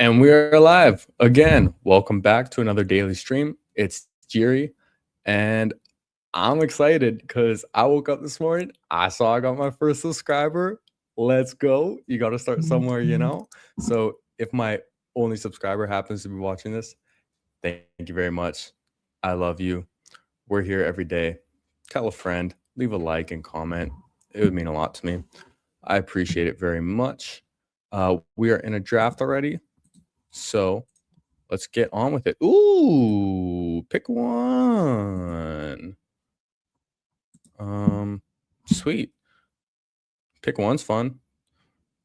And we are live again. Welcome back to another daily stream. It's Jiri, and I'm excited because I woke up this morning. I saw I got my first subscriber. Let's go. You got to start somewhere, you know? So if my only subscriber happens to be watching this, thank you very much. I love you. We're here every day. Tell a friend, leave a like and comment. It would mean a lot to me. I appreciate it very much. We are in a draft already. So let's get on with it. Ooh, pick one. Sweet. Pick one's fun.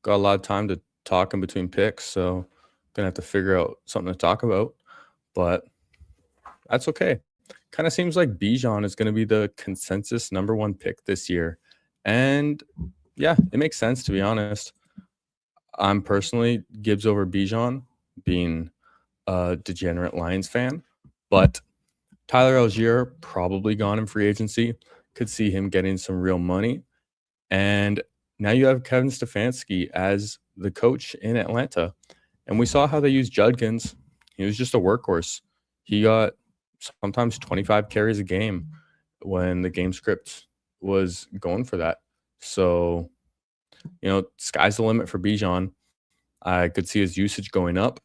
Got a lot of time to talk in between picks, so gonna have to figure out something to talk about. But that's okay. Kind of seems like Bijan is gonna be the consensus #1 pick this year. And yeah, it makes sense to be honest. I'm personally Gibbs over Bijan, being a degenerate Lions fan, but Tyler Algier probably gone in free agency. Could see him getting some real money. And now you have Kevin Stefanski as the coach in Atlanta. And we saw how they used Judkins. He was just a workhorse. He got sometimes 25 carries a game when the game script was going for that. So, sky's the limit for Bijan. I could see his usage going up.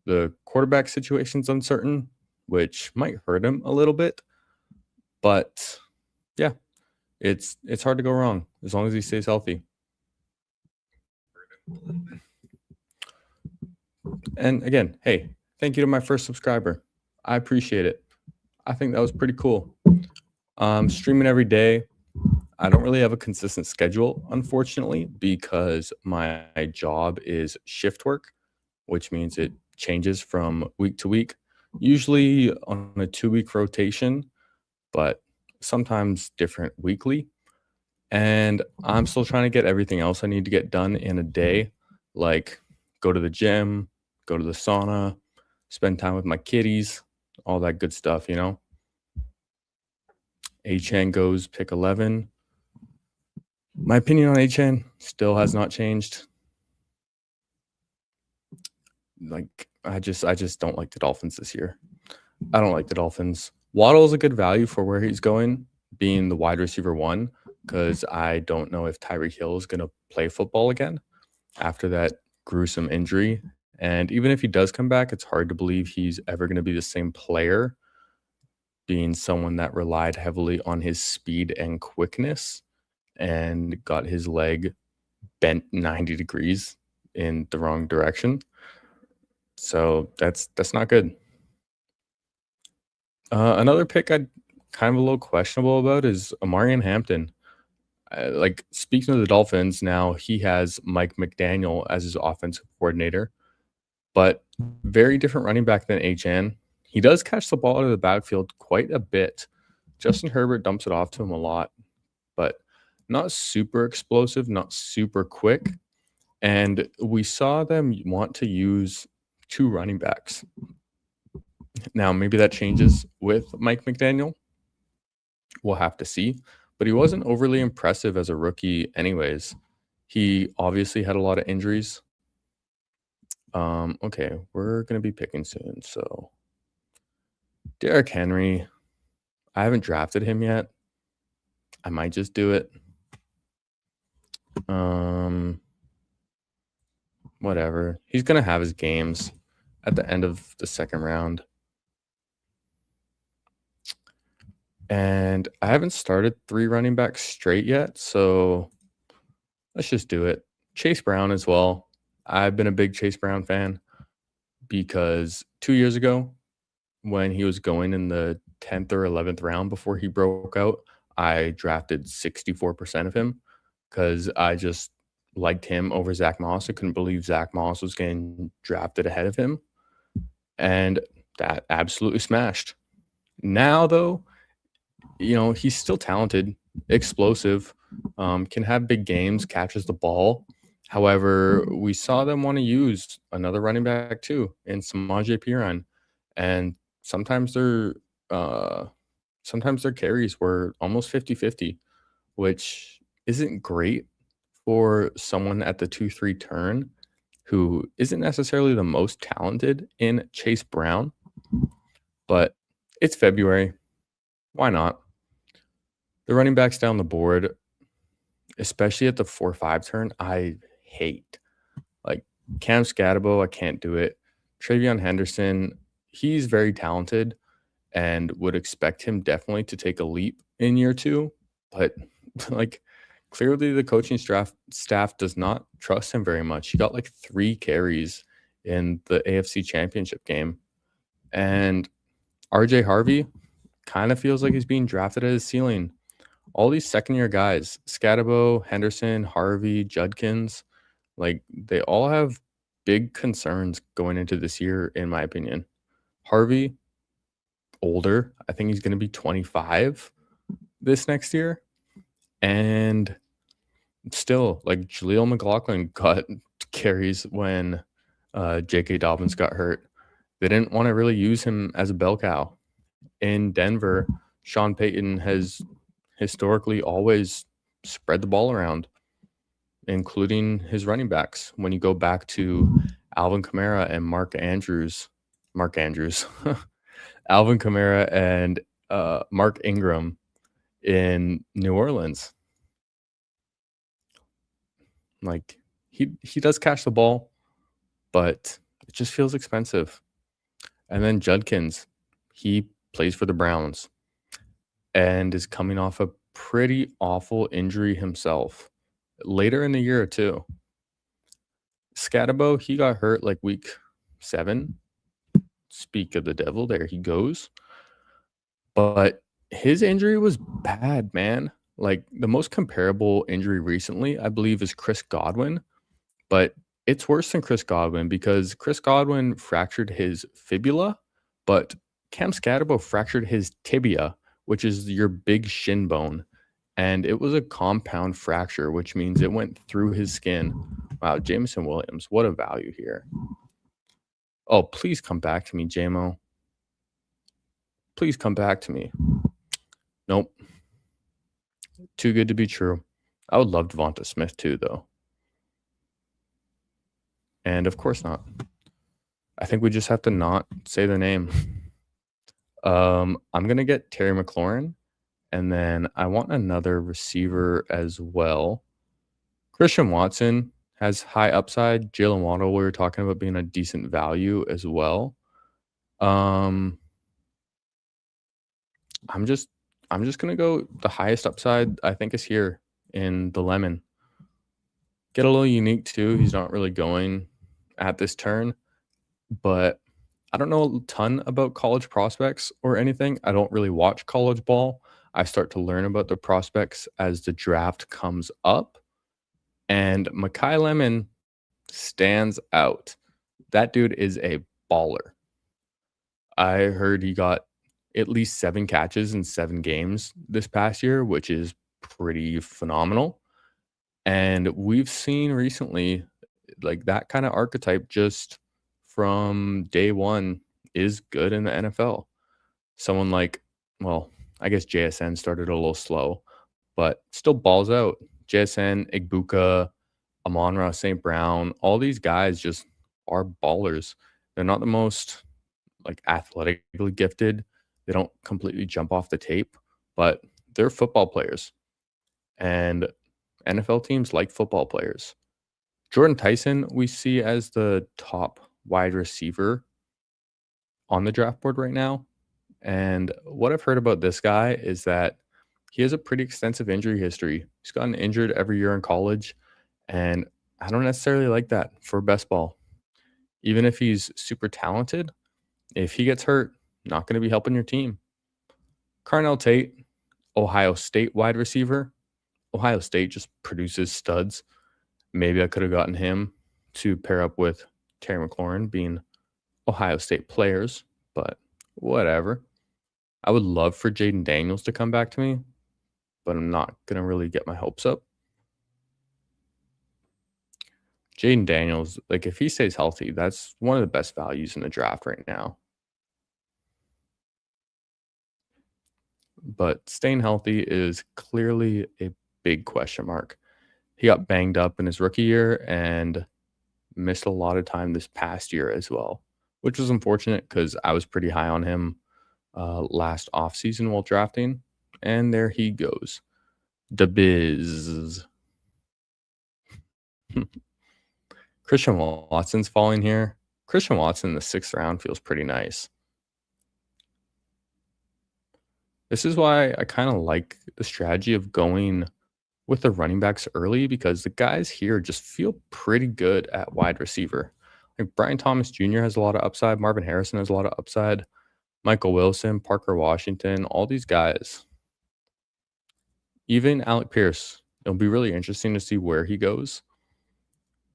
The quarterback situation's uncertain, which might hurt him a little bit. But yeah, it's hard to go wrong as long as he stays healthy. And again, hey, thank you to my first subscriber. I appreciate it. I think that was pretty cool. Streaming every day. I don't really have a consistent schedule, unfortunately, because my job is shift work, which means it changes from week to week, usually on a 2-week rotation, but sometimes different weekly. And I'm still trying to get everything else I need to get done in a day, like go to the gym, go to the sauna, spend time with my kitties, all that good stuff, Achane goes pick 11. My opinion on Achane still has not changed. Like, I just don't like the Dolphins this year. I don't like the Dolphins. Waddle is a good value for where he's going, being the wide receiver 1, because I don't know if Tyreek Hill is going to play football again after that gruesome injury. And even if he does come back, it's hard to believe he's ever going to be the same player, being someone that relied heavily on his speed and quickness and got his leg bent 90 degrees in the wrong direction. So that's not good. Another pick I'd kind of a little questionable about is Amarian Hampton. Speaking of the Dolphins, now he has Mike McDaniel as his offensive coordinator, but very different running back than Achane. He does catch the ball out of the backfield quite a bit. Justin Herbert dumps it off to him a lot, but not super explosive, not super quick. And we saw them want to use 2 running backs. Now, maybe that changes with Mike McDaniel. We'll have to see. But he wasn't overly impressive as a rookie anyways. He obviously had a lot of injuries. Okay, we're going to be picking soon. So, Derrick Henry, I haven't drafted him yet. I might just do it. Whatever. He's going to have his games at the end of the second round. And I haven't started 3 running backs straight yet, so let's just do it. Chase Brown as well. I've been a big Chase Brown fan because 2 years ago, when he was going in the 10th or 11th round before he broke out, I drafted 64% of him because I just liked him over Zach Moss. I couldn't believe Zach Moss was getting drafted ahead of him, and that absolutely smashed. Now, though, he's still talented, explosive, can have big games, catches the ball. However, we saw them want to use another running back too in Samaje Perine, and sometimes their carries were almost 50-50, which isn't great for someone at the 2-3 turn who isn't necessarily the most talented in Chase Brown, but it's February. Why not? The running backs down the board, especially at the 4-5 turn, I hate. Like Cam Scatabo, I can't do it. Travion Henderson, he's very talented and would expect him definitely to take a leap in year two. But like clearly the coaching staff does not trust him very much. He got like 3 carries in the AFC Championship game. And RJ Harvey kind of feels like he's being drafted at his ceiling. All these second-year guys, Scatabo, Henderson, Harvey, Judkins, like they all have big concerns going into this year, in my opinion. Harvey, older. I think he's going to be 25 this next year. And still, like Jaleel McLaughlin got carries when J.K. Dobbins got hurt. They didn't want to really use him as a bell cow. In Denver, Sean Payton has historically always spread the ball around, including his running backs. When you go back to Alvin Kamara and Mark Andrews, Alvin Kamara and Mark Ingram in New Orleans, like he does catch the ball, but it just feels expensive. And then Judkins, he plays for the Browns and is coming off a pretty awful injury himself later in the year too. Scatabo, he got hurt like week 7. Speak of the devil, there he goes. But his injury was bad, man. Like the most comparable injury recently, I believe, is Chris Godwin. But it's worse than Chris Godwin because Chris Godwin fractured his fibula, but Cam Scatabo fractured his tibia, which is your big shin bone. And it was a compound fracture, which means it went through his skin. Wow, Jameson Williams, what a value here. Oh, please come back to me, JMO. Please come back to me. Nope. Too good to be true. I would love Devonta Smith too, though. And of course not. I think we just have to not say the name. I'm going to get Terry McLaurin, and then I want another receiver as well. Christian Watson has high upside. Jalen Waddle, we were talking about being a decent value as well. I'm just going to go the highest upside I think is here in the lemon. Get a little unique too. He's not really going at this turn, but I don't know a ton about college prospects or anything. I don't really watch college ball. I start to learn about the prospects as the draft comes up. And Mekhi Lemon stands out. That dude is a baller. I heard he got at least 7 catches in 7 games this past year, which is pretty phenomenal. And we've seen recently, like that kind of archetype just from day one is good in the NFL. Someone like, well, I guess JSN started a little slow, but still balls out. JSN, Igbuka, Amon-Ra St. Brown, all these guys just are ballers. They're not the most like athletically gifted. They don't completely jump off the tape, but they're football players. And NFL teams like football players. Jordan Tyson, we see as the top wide receiver on the draft board right now. And what I've heard about this guy is that he has a pretty extensive injury history. He's gotten injured every year in college. And I don't necessarily like that for best ball. Even if he's super talented, if he gets hurt, not going to be helping your team. Carnell Tate, Ohio State wide receiver. Ohio State just produces studs. Maybe I could have gotten him to pair up with Terry McLaurin being Ohio State players, but whatever. I would love for Jaden Daniels to come back to me, but I'm not going to really get my hopes up. Jaden Daniels, like if he stays healthy, that's one of the best values in the draft right now. But staying healthy is clearly a big question mark. He got banged up in his rookie year, and missed a lot of time this past year as well, which was unfortunate because I was pretty high on him last offseason while drafting. And there he goes. The Biz. Christian Watson's falling here. Christian Watson in the 6th round feels pretty nice. This is why I kind of like the strategy of going with the running backs early because the guys here just feel pretty good at wide receiver. Like Brian Thomas Jr. has a lot of upside. Marvin Harrison has a lot of upside. Michael Wilson, Parker Washington, all these guys. Even Alec Pierce. It'll be really interesting to see where he goes.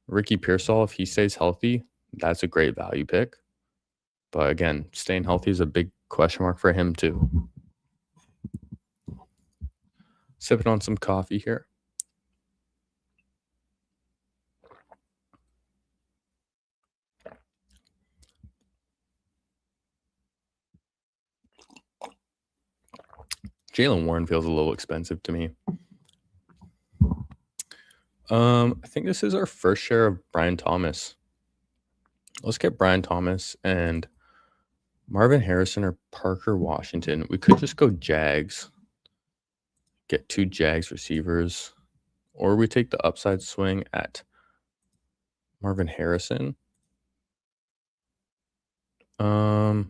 Ricky Pearsall, if he stays healthy, that's a great value pick. But again, staying healthy is a big question mark for him too. Sipping on some coffee here. Jaylen Warren feels a little expensive to me. I think this is our first share of Brian Thomas. Let's get Brian Thomas and Marvin Harrison or Parker Washington. We could just go Jags. Get 2 Jags receivers. Or we take the upside swing at Marvin Harrison. I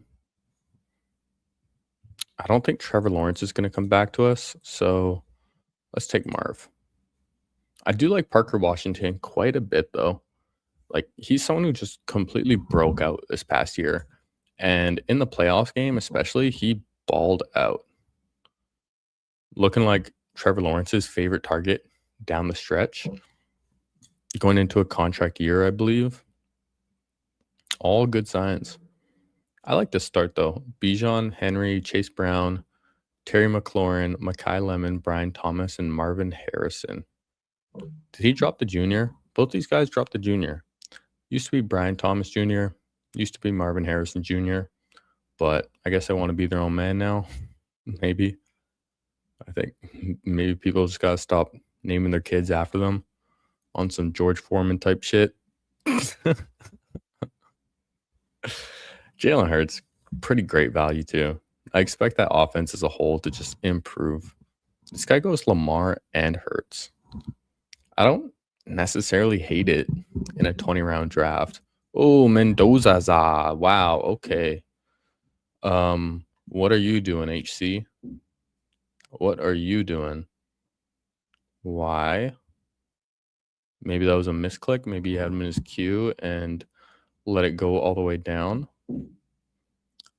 don't think Trevor Lawrence is going to come back to us, so let's take Marv. I do like Parker Washington quite a bit, though. Like, he's someone who just completely broke out this past year. And in the playoffs game, especially, he balled out. Looking like Trevor Lawrence's favorite target down the stretch. Going into a contract year, I believe. All good signs. I like this start, though. Bijan, Henry, Chase Brown, Terry McLaurin, Mekhi Lemon, Brian Thomas, and Marvin Harrison. Did he drop the junior? Both these guys dropped the junior. Used to be Brian Thomas Jr., used to be Marvin Harrison Jr., but I guess I want to be their own man now. Maybe. I think maybe people just got to stop naming their kids after them on some George Foreman type shit. Jalen Hurts, pretty great value too. I expect that offense as a whole to just improve. This guy goes Lamar and Hurts. I don't necessarily hate it in a 20-round draft. Oh, Mendoza's. Wow, okay. What are you doing, HC? What are you doing? Why? Maybe that was a misclick. Maybe he had him in his queue and let it go all the way down.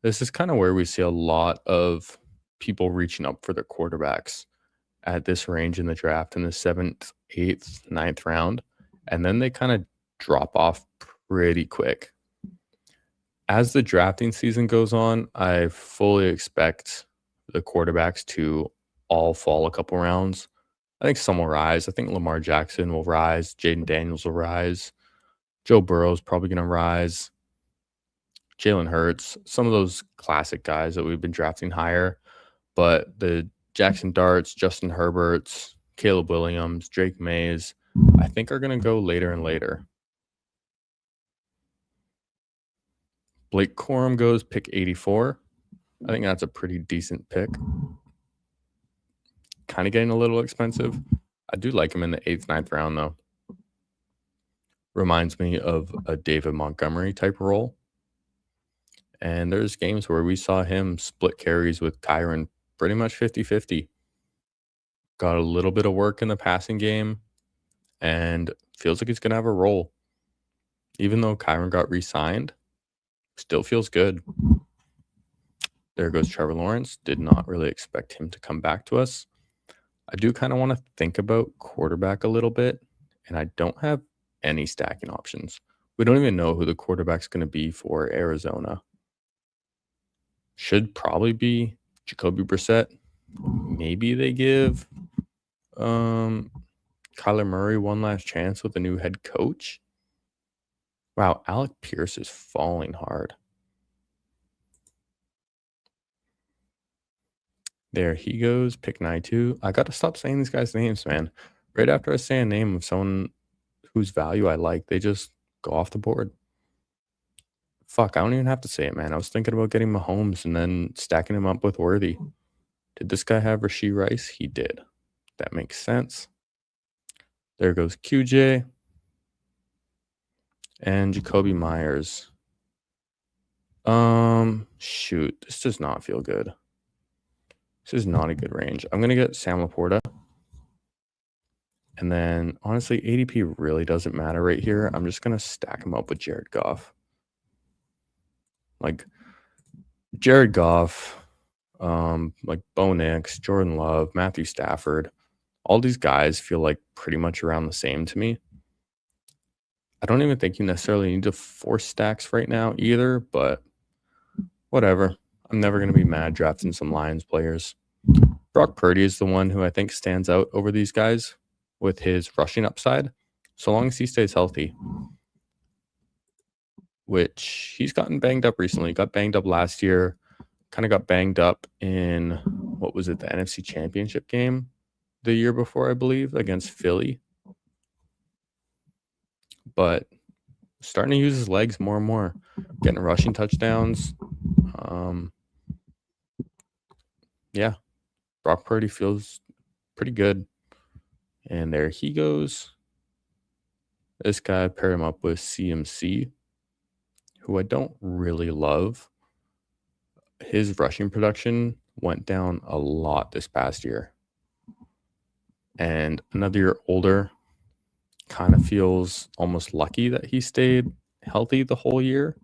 This is kind of where we see a lot of people reaching up for their quarterbacks at this range in the draft in the 7th, 8th, 9th round. And then they kind of drop off pretty quick. As the drafting season goes on, I fully expect the quarterbacks to all fall a couple rounds. I think some will rise. I think Lamar Jackson will rise. Jaden Daniels will rise. Joe Burrow's probably going to rise. Jalen Hurts, some of those classic guys that we've been drafting higher. But the Jackson Darts, Justin Herberts, Caleb Williams, Drake Mays, I think are going to go later and later. Blake Corum goes pick 84. I think that's a pretty decent pick. Kind of getting a little expensive. I do like him in the 8th, 9th round, though. Reminds me of a David Montgomery type role. And there's games where we saw him split carries with Kyron pretty much 50-50. Got a little bit of work in the passing game and feels like he's going to have a role. Even though Kyron got re-signed, still feels good. There goes Trevor Lawrence. Did not really expect him to come back to us. I do kind of want to think about quarterback a little bit, and I don't have any stacking options. We don't even know who the quarterback's going to be for Arizona. Should probably be Jacoby Brissett. Maybe they give Kyler Murray one last chance with a new head coach. Wow, Alec Pierce is falling hard. There he goes, pick 92. I got to stop saying these guys' names, man. Right after I say a name of someone whose value I like, they just go off the board. Fuck, I don't even have to say it, man. I was thinking about getting Mahomes and then stacking him up with Worthy. Did this guy have Rashee Rice? He did. That makes sense. There goes QJ and Jacoby Myers. Shoot, this does not feel good. This is not a good range. I'm gonna get Sam Laporta. And then, honestly, ADP really doesn't matter right here. I'm just going to stack him up with Jared Goff. Like, Jared Goff, like Bo Nix, Jordan Love, Matthew Stafford, all these guys feel like pretty much around the same to me. I don't even think you necessarily need to force stacks right now either, but whatever. I'm never going to be mad drafting some Lions players. Brock Purdy is the one who I think stands out over these guys with his rushing upside, so long as he stays healthy, which he's gotten banged up recently. Got banged up last year, kind of got banged up in, what was it, the NFC Championship game the year before, I believe, against Philly. But starting to use his legs more and more, getting rushing touchdowns. Yeah, Brock Purdy feels pretty good. And there he goes. This guy paired him up with CMC, who I don't really love. His rushing production went down a lot this past year. And another year older, kind of feels almost lucky that he stayed healthy the whole year.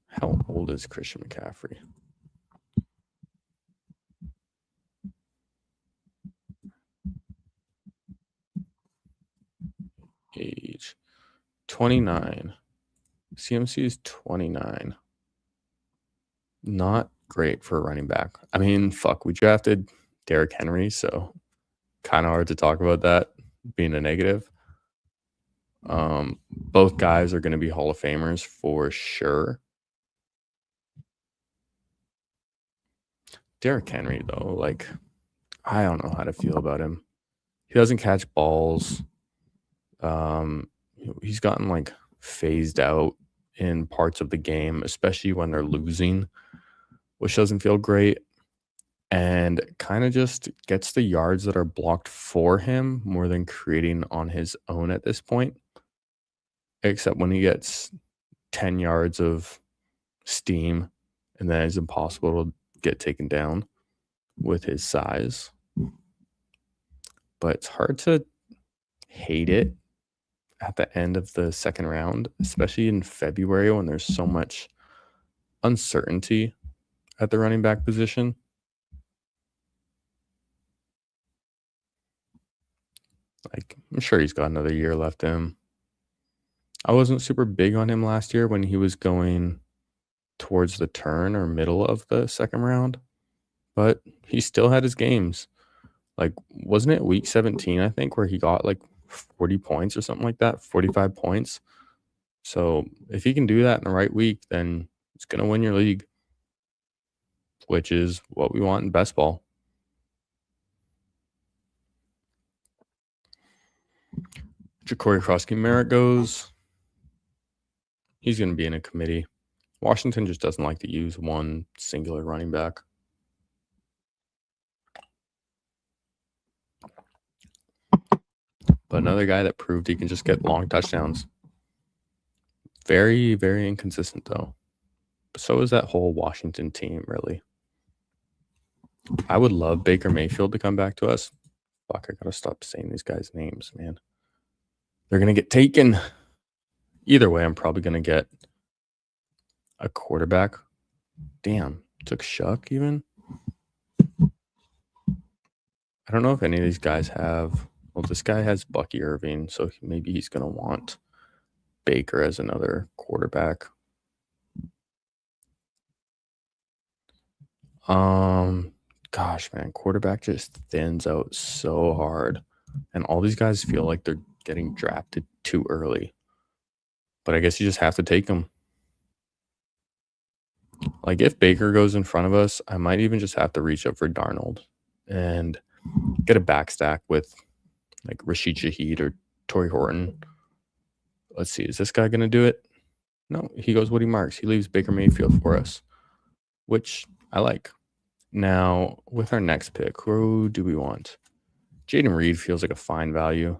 How old is Christian McCaffrey? Age 29. CMC is 29. Not great for a running back. I mean, fuck, we drafted Derrick Henry, so kind of hard to talk about that being a negative. Both guys are going to be Hall of Famers for sure. Derrick Henry, though, like, I don't know how to feel about him. He doesn't catch balls. He's gotten like phased out in parts of the game, especially when they're losing, which doesn't feel great. And kind of just gets the yards that are blocked for him more than creating on his own at this point. Except when he gets 10 yards of steam, and then it's impossible to get taken down with his size. But it's hard to hate it at the end of the second round, especially in February when there's so much uncertainty at the running back position. Like, I'm sure he's got another year left in him. I wasn't super big on him last year when he was going towards the turn or middle of the second round, but he still had his games. Like, wasn't it week 17, I think, where he got like 40 points or something like that, 45 points? So if he can do that in the right week, then it's going to win your league, which is what we want in best ball. Ja'Cory Krosky-Merritt goes. He's going to be in a committee. Washington just doesn't like to use one singular running back. But another guy that proved he can just get long touchdowns. Very, very inconsistent, though. So is that whole Washington team, really. I would love Baker Mayfield to come back to us. Fuck, I gotta stop saying these guys' names, man. They're gonna get taken. Either way, I'm probably gonna get a quarterback. Damn, took Shuck even. I don't know if any of these guys have. Well, this guy has Bucky Irving, so maybe he's gonna want Baker as another quarterback. Gosh, man, quarterback just thins out so hard. And all these guys feel like they're getting drafted too early. But I guess you just have to take them. Like, if Baker goes in front of us, I might even just have to reach up for Darnold. And get a backstack with like Rashid Shaheed or Torrey Horton. Let's see, is this guy going to do it? No, he goes Woody Marks. He leaves Baker Mayfield for us, which I like. Now, with our next pick, who do we want? Jaden Reed feels like a fine value.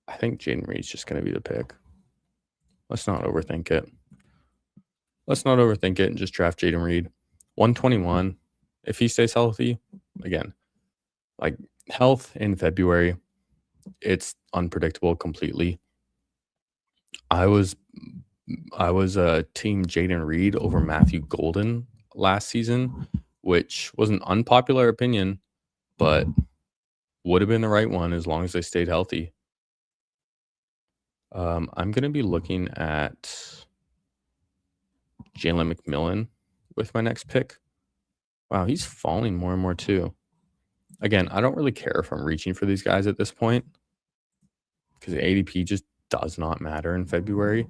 I think Jaden Reed's just going to be the pick. Let's not overthink it. Let's not overthink it and just draft Jaden Reed. 121. If he stays healthy, again, like health in February, it's unpredictable completely. I was a team Jaden Reed over Matthew Golden last season, which was an unpopular opinion, but would have been the right one as long as they stayed healthy. I'm going to be looking at Jalen McMillan with my next pick. Wow, he's falling more and more too. Again, I don't really care if I'm reaching for these guys at this point because the ADP just does not matter in February.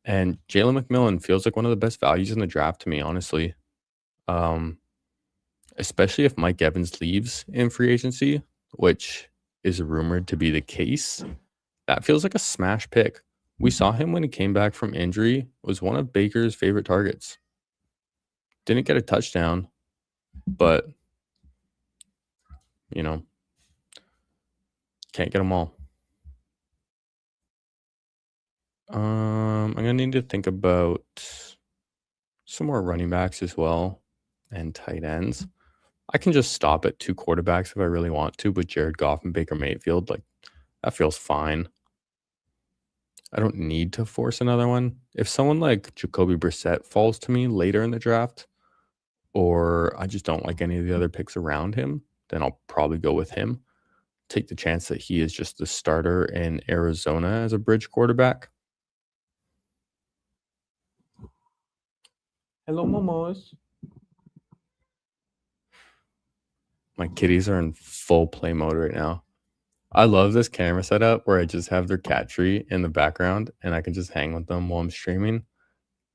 And Jalen McMillan feels like one of the best values in the draft to me, honestly. Especially if Mike Evans leaves in free agency, which is rumored to be the case. That feels like a smash pick. We saw him when he came back from injury, was one of Baker's favorite targets. Didn't get a touchdown, but, can't get them all. I'm going to need to think about some more running backs as well and tight ends. I can just stop at 2 quarterbacks if I really want to, with Jared Goff and Baker Mayfield. Like, that feels fine. I don't need to force another one. If someone like Jacoby Brissett falls to me later in the draft, or I just don't like any of the other picks around him, then I'll probably go with him. Take the chance that he is just the starter in Arizona as a bridge quarterback. Hello, momos. My kitties are in full play mode right now. I love this camera setup where I just have their cat tree in the background and I can just hang with them while I'm streaming.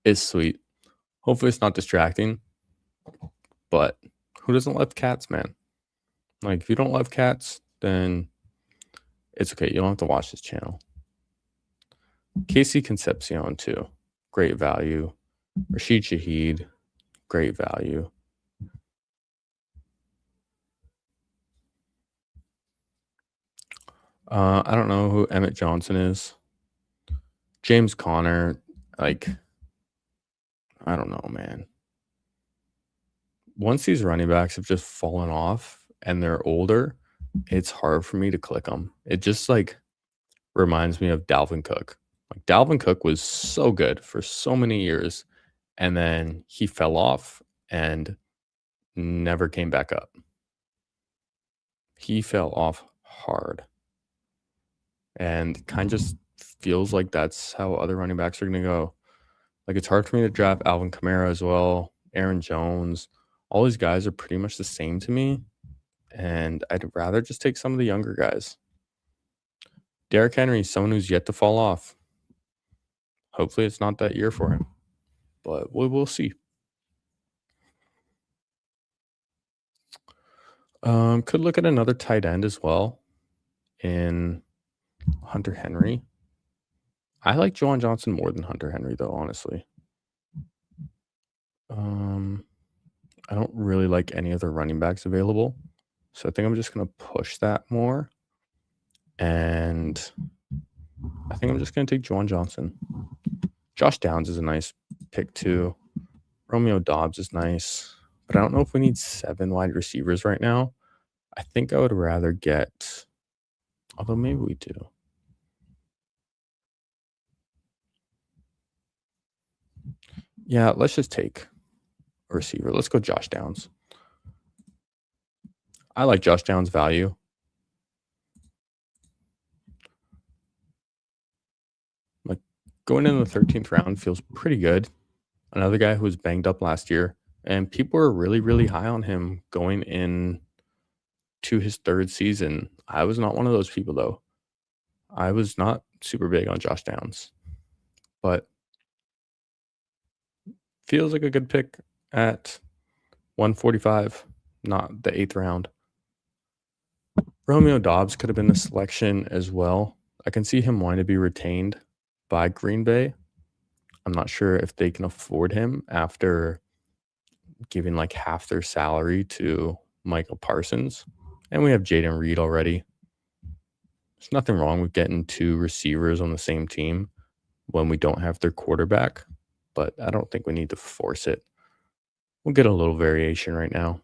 It's sweet. Hopefully it's not distracting, but who doesn't love cats, man? Like, if you don't love cats, then it's okay. You don't have to watch this channel. Casey Concepcion, too. Great value. Rashid Shaheed, great value. I don't know who Emmett Johnson is. James Conner, like, I don't know, man. Once these running backs have just fallen off and they're older, it's hard for me to click them. It just like reminds me of Dalvin Cook. Like, Dalvin Cook was so good for so many years, and then he fell off and never came back up. He fell off hard. And kind of just feels like that's how other running backs are going to go. Like, it's hard for me to draft Alvin Kamara as well, Aaron Jones. All these guys are pretty much the same to me, and I'd rather just take some of the younger guys. Derrick Henry, someone who's yet to fall off. Hopefully it's not that year for him, but we'll see. Could look at another tight end as well in Hunter Henry. I like Juwan Johnson more than Hunter Henry, though, honestly. I don't really like any other running backs available, so I think I'm just going to push that more. And I think I'm just going to take Juwan Johnson. Josh Downs is a nice pick, too. Romeo Doubs is nice, but I don't know if we need 7 wide receivers right now. I think I would rather get, although maybe we do. Yeah, let's just take a receiver. Let's go Josh Downs. I like Josh Downs' value. Like, going in the 13th round feels pretty good. Another guy who was banged up last year, and people were really, really high on him going in to his 3rd season. I was not one of those people, though. I was not super big on Josh Downs, but feels like a good pick at 145, not the 8th round. Romeo Dobbs could have been the selection as well. I can see him wanting to be retained by Green Bay. I'm not sure if they can afford him after giving like half their salary to Michael Parsons. And we have Jaden Reed already. There's nothing wrong with getting 2 receivers on the same team when we don't have their quarterback, but I don't think we need to force it. We'll get a little variation right now.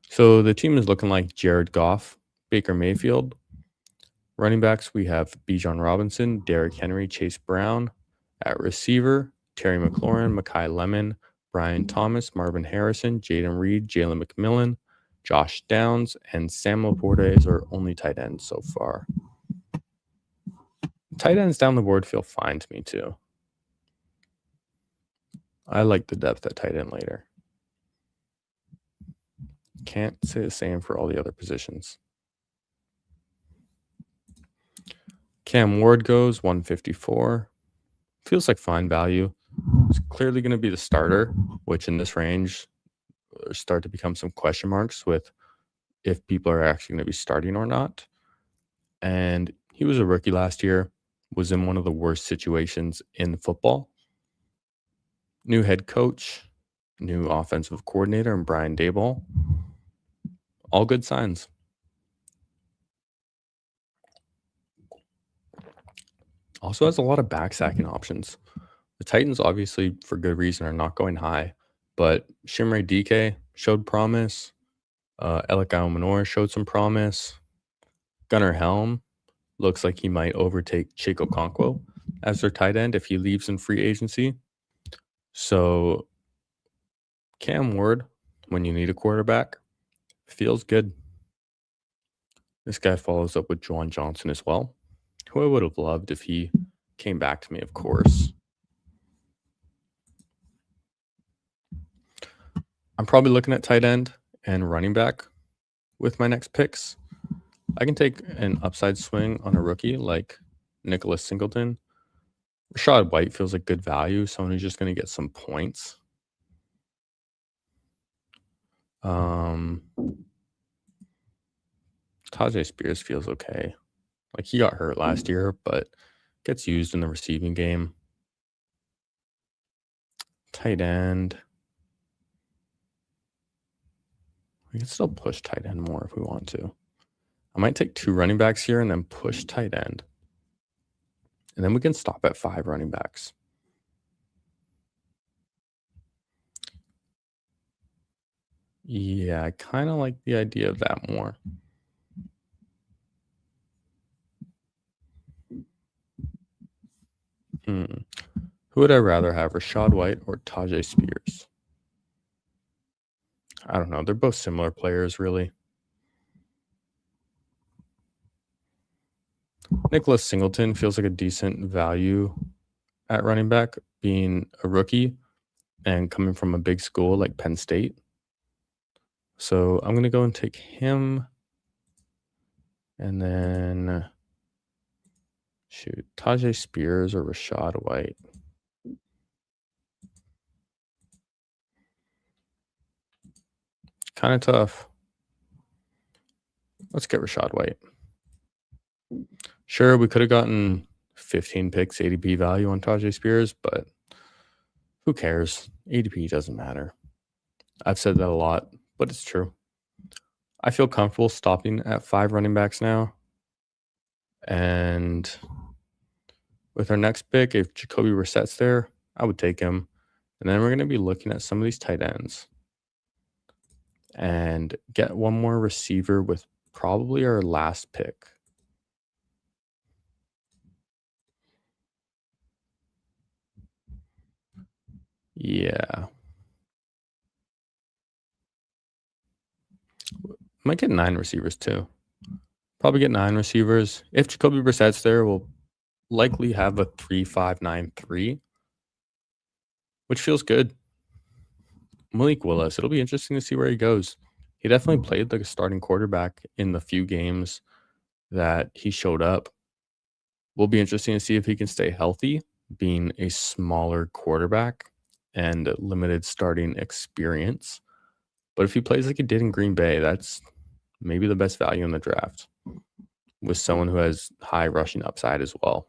So the team is looking like Jared Goff, Baker Mayfield. Running backs, we have Bijan Robinson, Derrick Henry, Chase Brown. At receiver, Terry McLaurin, Mekhi Lemon, Brian Thomas, Marvin Harrison, Jaden Reed, Jalen McMillan, Josh Downs, and Sam Laporta is our only tight end so far. Tight ends down the board feel fine to me too. I like the depth at tight end later. Can't say the same for all the other positions. Cam Ward goes 154. Feels like fine value. It's clearly going to be the starter, which in this range start to become some question marks with if people are actually going to be starting or not. And he was a rookie last year, was in one of the worst situations in football. New head coach, new offensive coordinator, and Brian Daboll. All good signs. Also has a lot of backsacking options. The Titans, obviously, for good reason, are not going high, but Shimray DK showed promise. Alec Manor showed some promise. Gunnar Helm looks like he might overtake Chake Okonkwo as their tight end if he leaves in free agency. So Cam Ward, when you need a quarterback, feels good. This guy follows up with Juwan Johnson as well, who I would have loved if he came back to me, of course. I'm probably looking at tight end and running back with my next picks. I can take an upside swing on a rookie like Nicholas Singleton. Rashad White feels like good value, someone who's just going to get some points. Tajay Spears feels okay. Like he got hurt last year, but gets used in the receiving game. Tight end. We can still push tight end more if we want to. I might take 2 running backs here and then push tight end. And then we can stop at 5 running backs. Yeah, I kind of like the idea of that more. Who would I rather have, Rashad White or Tajay Spears? I don't know. They're both similar players, really. Nicholas Singleton feels like a decent value at running back, being a rookie and coming from a big school like Penn State. So I'm going to go and take him. And then, Tajay Spears or Rashad White. Kind of tough. Let's get Rashad White. Sure, we could have gotten 15 picks ADP value on Tajay Spears, but who cares? ADP doesn't matter. I've said that a lot, but it's true. I feel comfortable stopping at 5 running backs now. And with our next pick, if Jacoby Brissett's there, I would take him. And then we're going to be looking at some of these tight ends and get one more receiver with probably our last pick. Yeah. Might get 9 receivers too. Probably get 9 receivers. If Jacoby Brissett's there, we'll likely have a 3-5-9-3, which feels good. Malik Willis, it'll be interesting to see where he goes. He definitely played like a starting quarterback in the few games that he showed up. Will be interesting to see if he can stay healthy, being a smaller quarterback and limited starting experience. But if he plays like he did in Green Bay, that's maybe the best value in the draft with someone who has high rushing upside as well.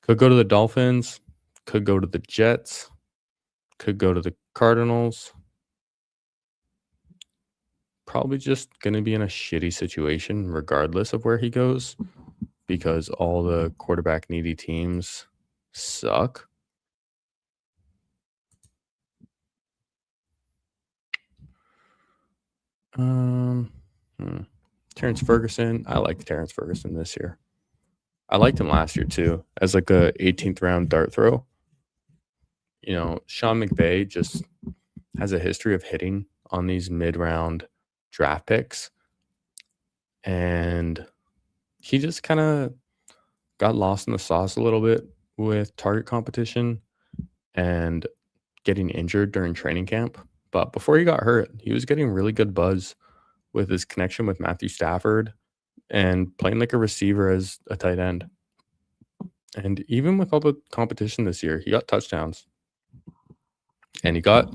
Could go to the Dolphins, could go to the Jets, could go to the Cardinals. Probably just going to be in a shitty situation regardless of where he goes because all the quarterback needy teams suck. Um, Terrence Ferguson. I like Terrence Ferguson this year. I liked him last year too as like a 18th round dart throw. You know, Sean McVay just has a history of hitting on these mid-round draft picks. And he just kind of got lost in the sauce a little bit with target competition and getting injured during training camp. But before he got hurt, he was getting really good buzz with his connection with Matthew Stafford and playing like a receiver as a tight end. And even with all the competition this year, he got touchdowns and he got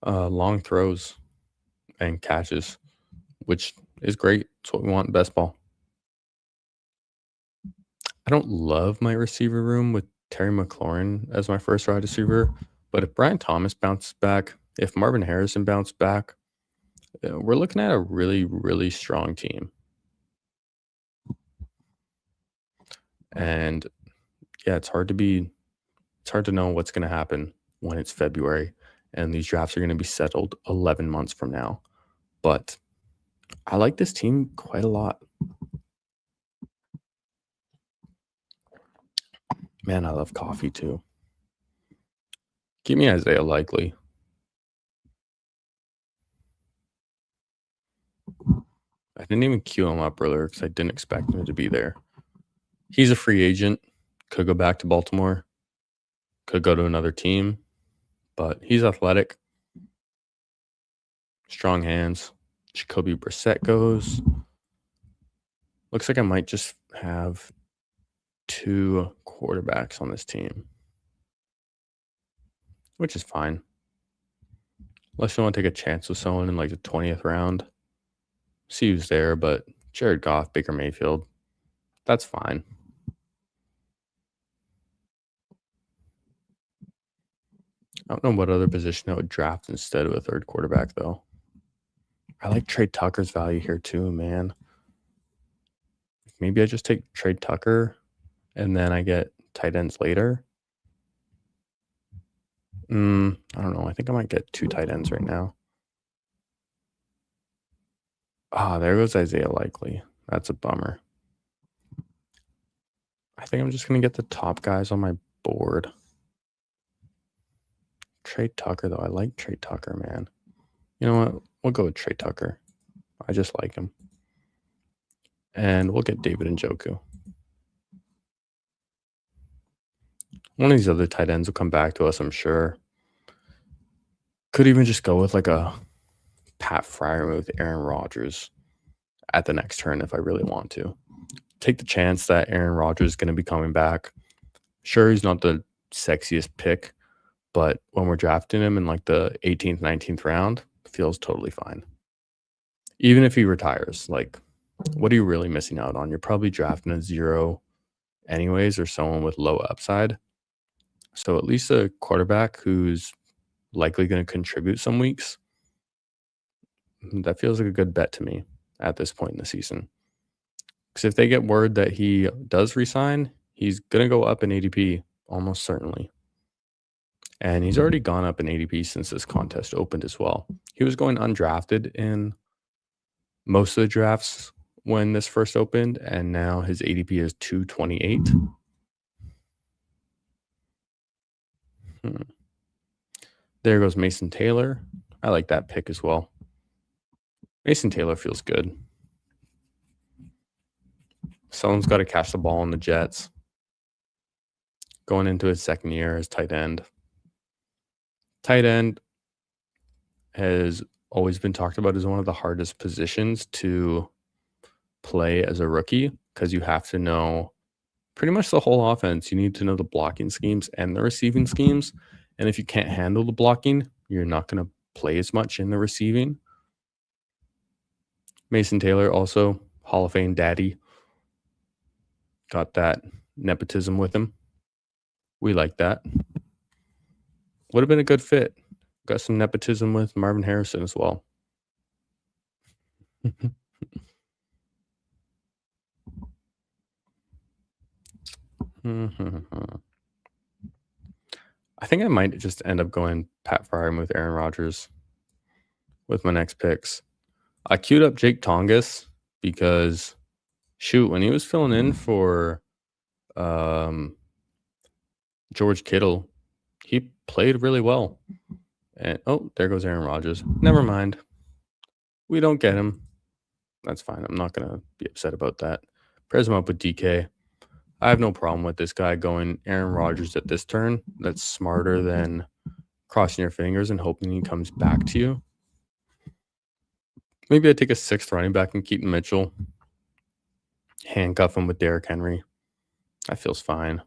long throws and catches, which is great. It's what we want in best ball. I don't love my receiver room with Terry McLaurin as my first wide receiver, but if Brian Thomas bounces back, if Marvin Harrison bounced back, we're looking at a really, really strong team. And yeah, it's hard to know what's going to happen when it's February and these drafts are going to be settled 11 months from now. But I like this team quite a lot. Man, I love coffee too. Give me Isaiah Likely. I didn't even queue him up earlier because I didn't expect him to be there. He's a free agent. Could go back to Baltimore. Could go to another team. But he's athletic. Strong hands. Jacoby Brissett goes. Looks like I might just have 2 quarterbacks on this team, which is fine. Unless you want to take a chance with someone in like the 20th round. See who's there, but Jared Goff, Baker Mayfield, that's fine. I don't know what other position I would draft instead of a third quarterback, though. I like Trey Tucker's value here too, man. Maybe I just take Trey Tucker and then I get tight ends later. I don't know. I think I might get 2 tight ends right now. There goes Isaiah Likely. That's a bummer. I think I'm just going to get the top guys on my board. Trey Tucker, though. I like Trey Tucker, man. You know what? We'll go with Trey Tucker. I just like him. And we'll get David Njoku. One of these other tight ends will come back to us, I'm sure. Could even just go with like a Pat Freiermuth with Aaron Rodgers at the next turn if I really want to. Take the chance that Aaron Rodgers is going to be coming back. Sure, he's not the sexiest pick, but when we're drafting him in like the 18th, 19th round, feels totally fine. Even if he retires, like, what are you really missing out on? You're probably drafting a 0 anyways or someone with low upside. So at least a quarterback who's likely going to contribute some weeks, that feels like a good bet to me at this point in the season. Because if they get word that he does resign, he's going to go up in ADP almost certainly. And he's already gone up in ADP since this contest opened as well. He was going undrafted in most of the drafts when this first opened, and now his ADP is 228. There goes Mason Taylor. I like that pick as well. Mason Taylor feels good. Someone's got to catch the ball on the Jets. Going into his second year as tight end. Tight end has always been talked about as one of the hardest positions to play as a rookie because you have to know pretty much the whole offense. You need to know the blocking schemes and the receiving schemes. And if you can't handle the blocking, you're not going to play as much in the receiving. Mason Taylor, also Hall of Fame daddy. Got that nepotism with him. We like that. Would have been a good fit. Got some nepotism with Marvin Harrison as well. I think I might just end up going Pat Fryer with Aaron Rodgers with my next picks. I queued up Jake Tongas because, shoot, when he was filling in for George Kittle, he played really well. And there goes Aaron Rodgers. Never mind. We don't get him. That's fine. I'm not going to be upset about that. Pairs him up with DK. I have no problem with this guy going Aaron Rodgers at this turn. That's smarter than crossing your fingers and hoping he comes back to you. Maybe I take a 6th running back in Keaton Mitchell. Handcuff him with Derrick Henry. That feels fine.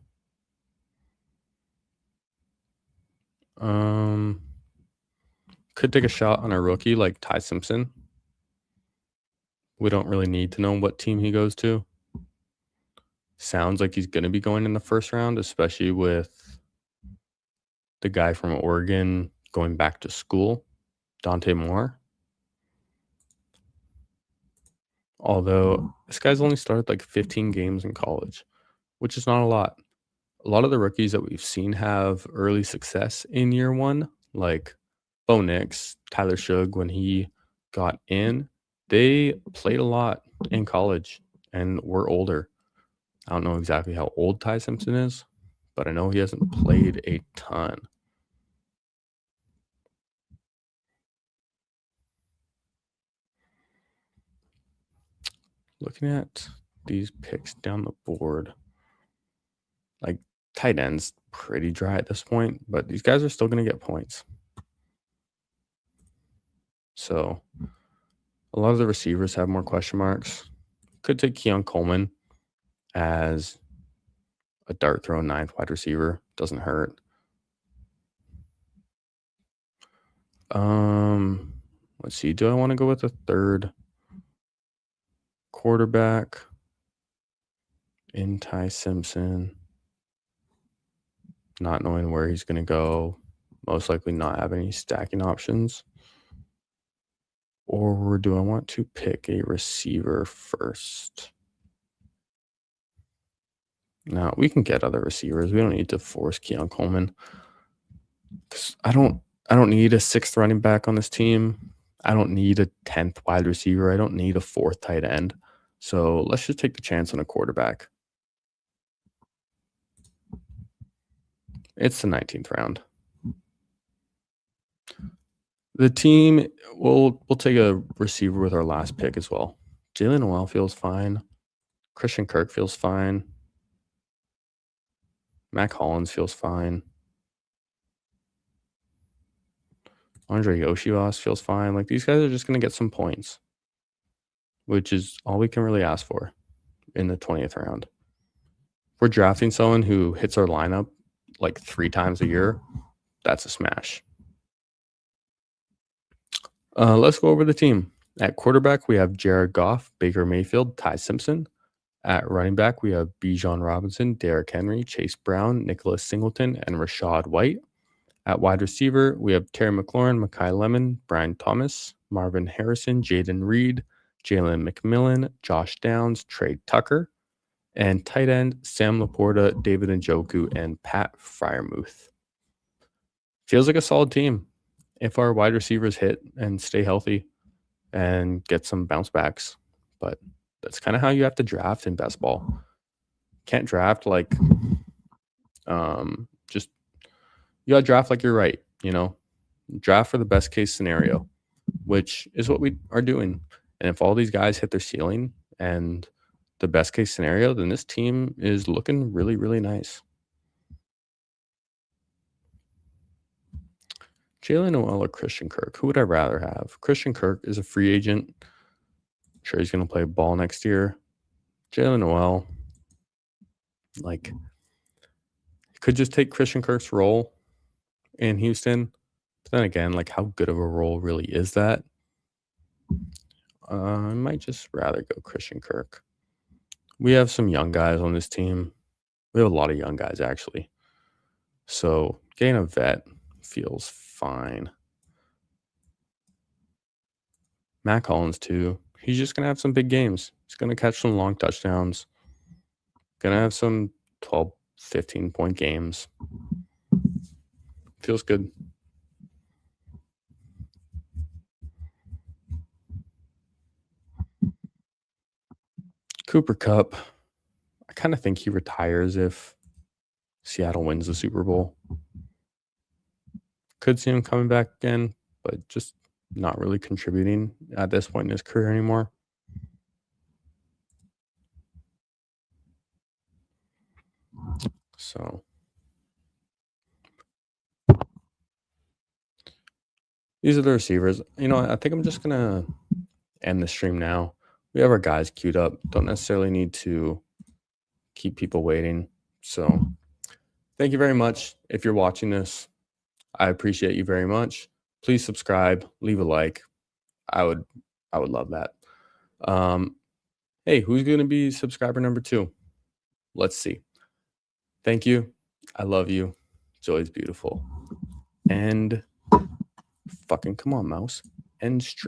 Could take a shot on a rookie like Ty Simpson. We don't really need to know what team he goes to. Sounds like he's going to be going in the first round, especially with the guy from Oregon going back to school, Dante Moore. Although this guy's only started like 15 games in college, which is not a lot. A lot of the rookies that we've seen have early success in year one, like Bo Nix, Tyler Shugg, when he got in, they played a lot in college and were older. I don't know exactly how old Ty Simpson is, but I know he hasn't played a ton. Looking at these picks down the board, like tight end's pretty dry at this point, but these guys are still going to get points. So a lot of the receivers have more question marks. Could take Keon Coleman as a dart throw 9th wide receiver. Doesn't hurt. Let's see. Do I want to go with a 3rd quarterback in Ty Simpson? Not knowing where he's going to go. Most likely not have any stacking options. Or do I want to pick a receiver first? No, we can get other receivers. We don't need to force Keon Coleman. I don't need a 6th running back on this team. I don't need a 10th wide receiver. I don't need a 4th tight end. So let's just take the chance on a quarterback. It's the 19th round. The team, we'll take a receiver with our last pick as well. Jalen Noel feels fine. Christian Kirk feels fine. Mac Hollins feels fine. Andre Yoshivas feels fine. Like, these guys are just going to get some points, which is all we can really ask for in the 20th round. If we're drafting someone who hits our lineup like 3 times a year, that's a smash. Let's go over the team. At quarterback, we have Jared Goff, Baker Mayfield, Ty Simpson. At running back, we have Bijan Robinson, Derrick Henry, Chase Brown, Nicholas Singleton, and Rashad White. At wide receiver, we have Terry McLaurin, Mekhi Lemon, Brian Thomas, Marvin Harrison, Jaden Reed, Jalen McMillan, Josh Downs, Trey Tucker. And tight end, Sam Laporta, David Njoku, and Pat Freiermuth. Feels like a solid team if our wide receivers hit and stay healthy and get some bounce backs. But that's kind of how you have to draft in best ball. Can't draft like just you gotta draft like you're right, draft for the best case scenario, which is what we are doing. And if all these guys hit their ceiling and the best case scenario, then this team is looking really, really nice. Jalen Noel or Christian Kirk? Who would I rather have? Christian Kirk is a free agent. I'm sure he's going to play ball next year. Jalen Noel, Like, could just take Christian Kirk's role in Houston. But then again, like, how good of a role really is that? I might just rather go Christian Kirk. We have some young guys on this team. We have a lot of young guys, actually. So getting a vet feels fine. Matt Collins, too. He's just going to have some big games. He's going to catch some long touchdowns. Going to have some 12, 15-point games. Feels good. Cooper Kupp. I kind of think he retires if Seattle wins the Super Bowl. Could see him coming back again, but just not really contributing at this point in his career anymore. So these are the receivers. I think I'm just going to end the stream now. We have our guys queued up. Don't necessarily need to keep people waiting. So thank you very much. If you're watching this, I appreciate you very much. Please subscribe, leave a like. I would love that. Hey, who's going to be subscriber number 2? Let's see. Thank you. I love you. Joy is beautiful. And fucking come on, mouse. End stream.